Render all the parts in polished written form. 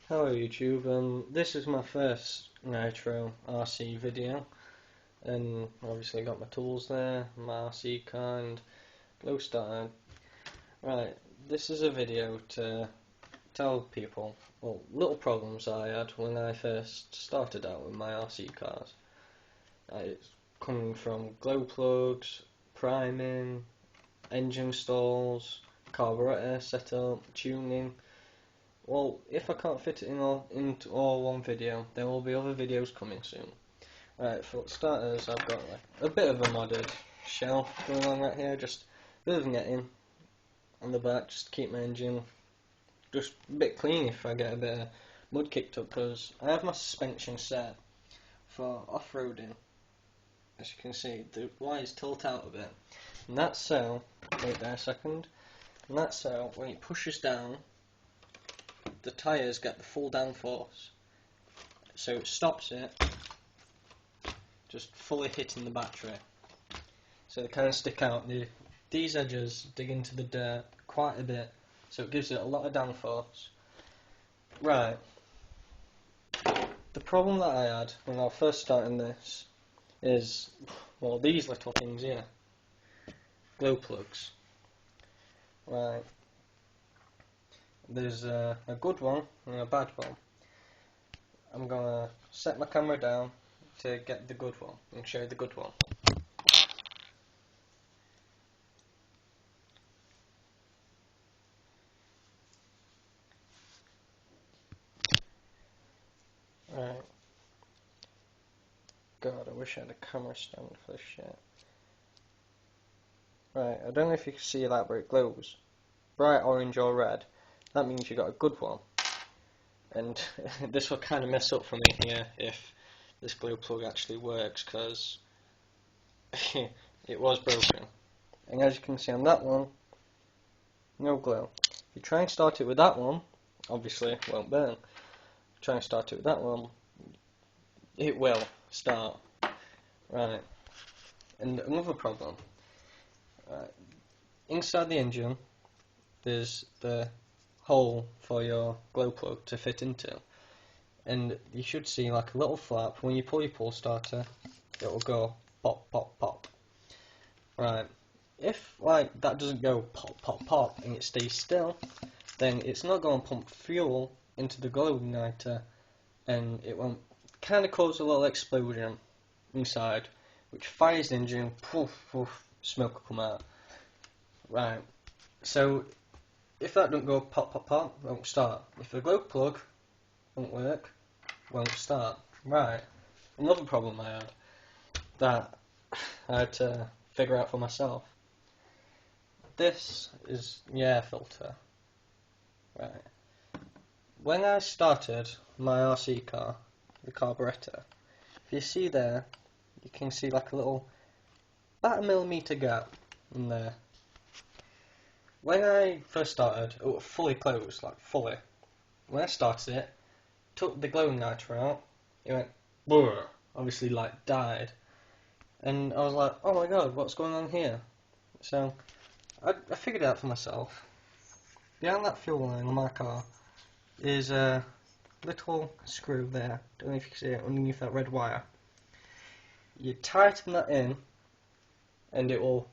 Hello YouTube, this is my first Nitro RC video, and obviously got my tools there, my RC car and glow starter. Right, this is a video to tell people, well, little problems I had when I first started out with my RC cars. It's coming from glow plugs, priming, engine stalls, carburetor setup, tuning. Well, if I can't fit it into all one video, there will be other videos coming soon. Right, for starters, I've got like a bit of a modded shell going on right here, just a bit of netting on the back, just to keep my engine just a bit clean if I get a bit of mud kicked up, because I have my suspension set for off-roading. As you can see, the wires tilt out a bit, and that cell, wait there a second, and that cell, when it pushes down, the tyres get the full downforce, so it stops it just fully hitting the battery. So they kind of stick out. These edges dig into the dirt quite a bit, so it gives it a lot of downforce. Right. The problem that I had when I was first starting this is, well, these little things here, glow plugs. Right. There's a good one and a bad one. I'm gonna set my camera down to get the good one and show you the good one. Right. God, I wish I had a camera stand for this shit. Right, I don't know if you can see that, but it glows bright orange or red. That means you got a good one. And this will kind of mess up for me here if this glow plug actually works, because it was broken. And as you can see on that one, no glow. If you try and start it with that one, obviously it won't burn. Try and start it with that one, it will start. Right. And another problem. Right. Inside the engine, there's the hole for your glow plug to fit into, and you should see like a little flap. When you pull your pull starter, it will go pop, pop, pop. Right. If like that doesn't go pop, pop, pop, and it stays still, then it's not going to pump fuel into the glow igniter, and it won't kind of cause a little explosion inside, which fires the engine. Poof, poof, smoke will come out. Right. So if that don't go pop, pop, pop, it won't start. If the glow plug won't work, won't start. Right. Another problem I had that I had to figure out for myself. This is the air filter. Right. When I started my RC car, the carburetor, if you see there, you can see like a little, about a millimetre gap in there. When I first started, it was fully closed, like fully. When I started it, took the glow igniter out, it went brrr, obviously like died. And I was like, oh my god, what's going on here? So I figured it out for myself. Behind that fuel line on my car is a little screw there, don't know if you can see it, underneath that red wire. You tighten that in, and it will.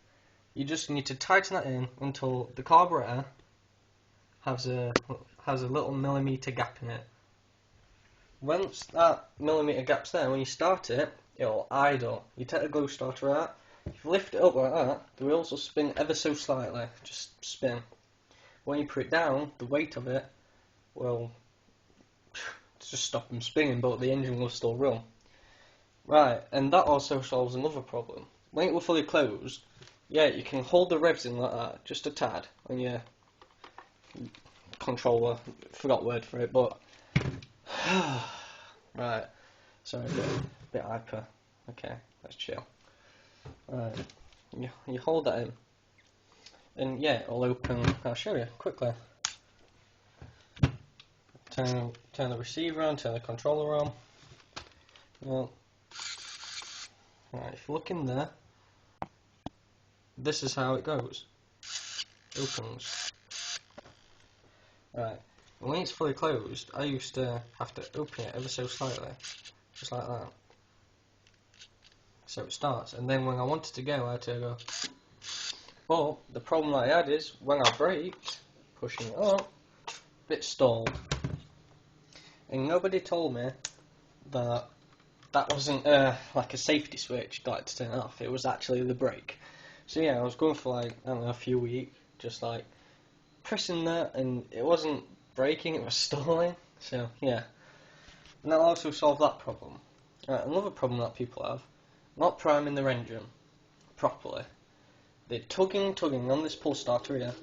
You just need to tighten that in until the carburetor has a little millimetre gap in it. Once that millimetre gap's there, when you start it, it'll idle. You take the glow starter out, if you lift it up like that, the wheels will spin ever so slightly, just spin. When you put it down, the weight of it will just stop them spinning, but the engine will still run. Right, and that also solves another problem. When it was fully closed, yeah, you can hold the revs in like that, just a tad, on your controller. Forgot the word for it, but right. Sorry, a bit hyper. Okay, let's chill. Right, you hold that in, and yeah, it'll open. I'll show you quickly. Turn the receiver on, turn the controller on. Well, right, if you look in there, this is how it goes. Opens. Right. And when it's fully closed, I used to have to open it ever so slightly, just like that. So it starts, and then when I wanted to go, I had to go. But the problem that I had is, when I braked, pushing it up, it stalled. And nobody told me that that wasn't like a safety switch like to turn it off. It was actually the brake. So yeah, I was going for like, I don't know, a few weeks, just like pressing that, and it wasn't braking, it was stalling. So yeah, and that'll also solve that problem. Another problem that people have, not priming their engine properly. They're tugging on this pull starter here,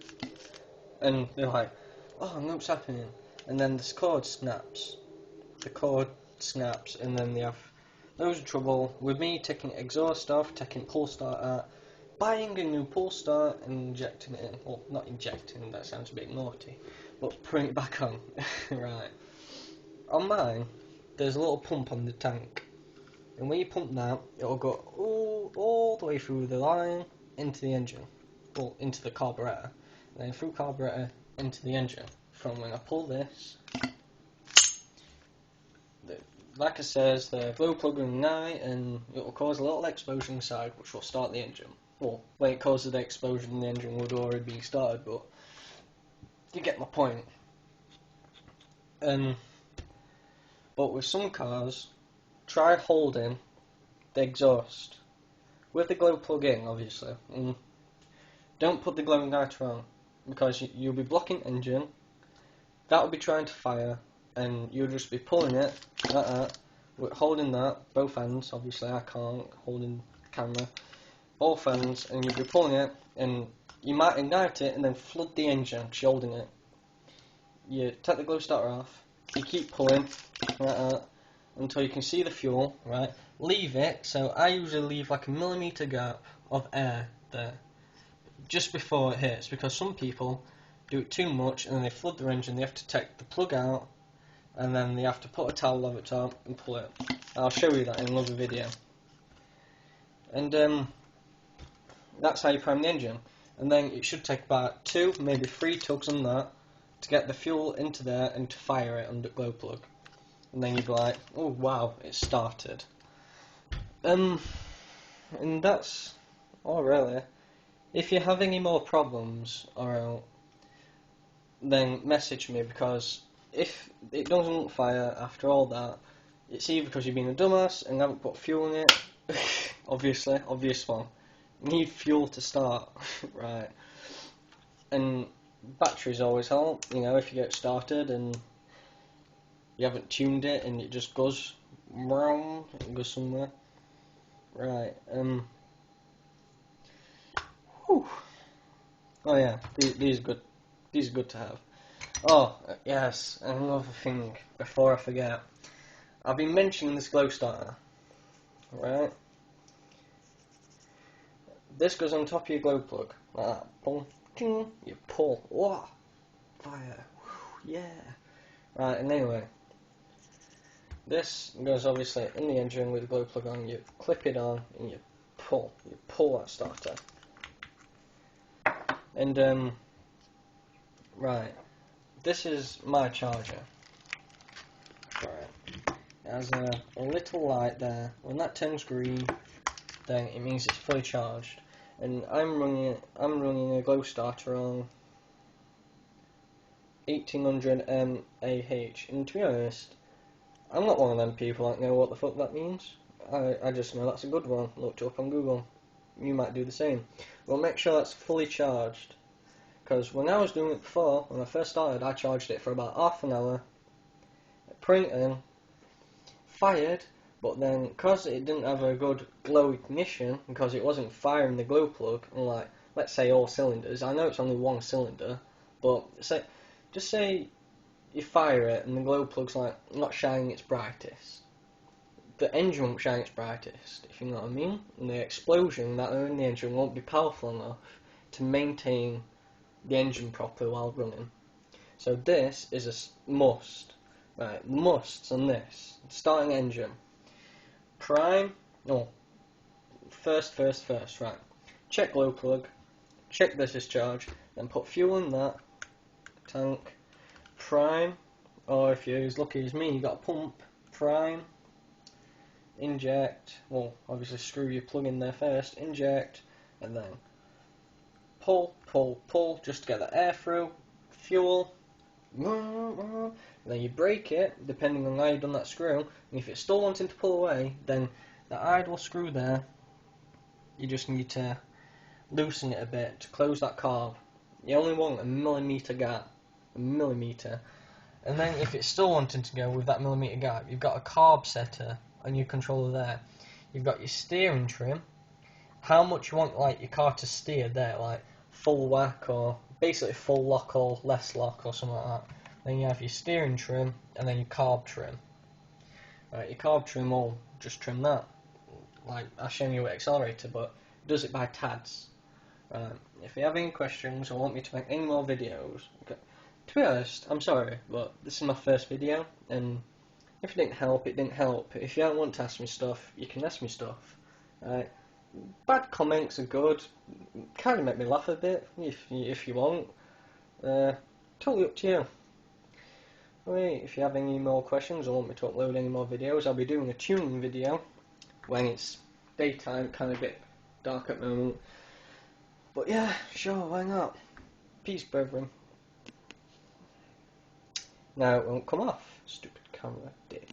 and they're like, oh, what's happening? And then this cord snaps. The cord snaps, and then they have loads of trouble with me taking exhaust off, taking pull start out, buying a new pull start and injecting it in. Well, not injecting, that sounds a bit naughty, but putting it back on. Right. On mine, there's a little pump on the tank, and when you pump that, it'll go all the way through the line into the engine, well, into the carburetor, and then through carburetor into the engine. From when I pull this, like it says, the glow plug will ignite and it will cause a little explosion inside, which will start the engine. Well, when it causes the explosion, the engine would already be started, but you get my point. But with some cars, try holding the exhaust with the glow plug in, obviously. And don't put the glow igniter on, because you'll be blocking engine, that'll be trying to fire, and you'll just be pulling it like that, holding that, both ends, obviously I can't, holding the camera, both ends, and you'll be pulling it, and you might ignite it and then flood the engine, shielding it. You take the glow starter off, you keep pulling like that until you can see the fuel, right? Leave it, so I usually leave like a millimetre gap of air there, just before it hits, because some people do it too much and then they flood their engine, they have to take the plug out, and then they have to put a towel over top and pull it. I'll show you that in another video. And that's how you prime the engine. And then it should take about 2, maybe 3 tugs on that to get the fuel into there and to fire it on the glow plug. And then you'd be like, oh wow, it started. And that's all really. If you have any more problems, alright, then message me, because if it doesn't fire after all that, it's either because you've been a dumbass and haven't put fuel in it, obviously, obvious one. You need fuel to start, right? And batteries always help, you know, if you get started and you haven't tuned it and it just goes, it goes somewhere. Right, whew. Oh yeah, these are good. These are good to have. Oh, yes, another thing, before I forget. I've been mentioning this glow starter, right? This goes on top of your glow plug, like that. Pull, ting, you pull, whoa, fire, whew, yeah. Right, and anyway, this goes obviously in the engine with the glow plug on, you clip it on, and you pull that starter. And, right, this is my charger. Right. It has a little light there. When that turns green, then it means it's fully charged. And I'm running a glow starter on 1800 mAh. And to be honest, I'm not one of them people that know what the fuck that means. I just know that's a good one. Looked it up on Google. You might do the same. But make sure that's fully charged. Because when I was doing it before, when I first started, I charged it for about half an hour. Put it in, fired, but then because it didn't have a good glow ignition, because it wasn't firing the glow plug, unlike, let's say, all cylinders. I know it's only one cylinder, but just say you fire it and the glow plug's like not shining its brightest. The engine won't shine its brightest, if you know what I mean. And the explosion that are in the engine won't be powerful enough to maintain the engine properly while running. So this is a must. Right, musts on this. Starting engine. Prime, no. First, right. Check glow plug. Check this is charged. Then put fuel in that tank. prime, or if you're as lucky as me, you got a pump, prime, inject, well obviously screw your plug in there first, inject, and then pull, pull, pull, just to get the air through, fuel, and then you break it, depending on how you've done that screw, and if it's still wanting to pull away, then the idle screw there, you just need to loosen it a bit to close that carb. You only want a millimetre gap, a millimetre, and then if it's still wanting to go with that millimetre gap, you've got a carb setter on your controller there. You've got your steering trim, how much you want like your car to steer there, like full whack or basically full lock or less lock or something like that. Then you have your steering trim and then your carb trim. Right, your carb trim will just trim that. Like I've shown you with accelerator, but it does it by tads. If you have any questions or want me to make any more videos, okay. To be honest, I'm sorry, but this is my first video, and if it didn't help, it didn't help. If you don't want to ask me stuff, you can ask me stuff. Bad comments are good. Kind of make me laugh a bit, if you want. Totally up to you. Anyway, if you have any more questions or want me to upload any more videos, I'll be doing a tuning video when it's daytime, kind of a bit dark at the moment. But yeah, sure, why not? Peace, brethren. Now it won't come off. Stupid camera dick.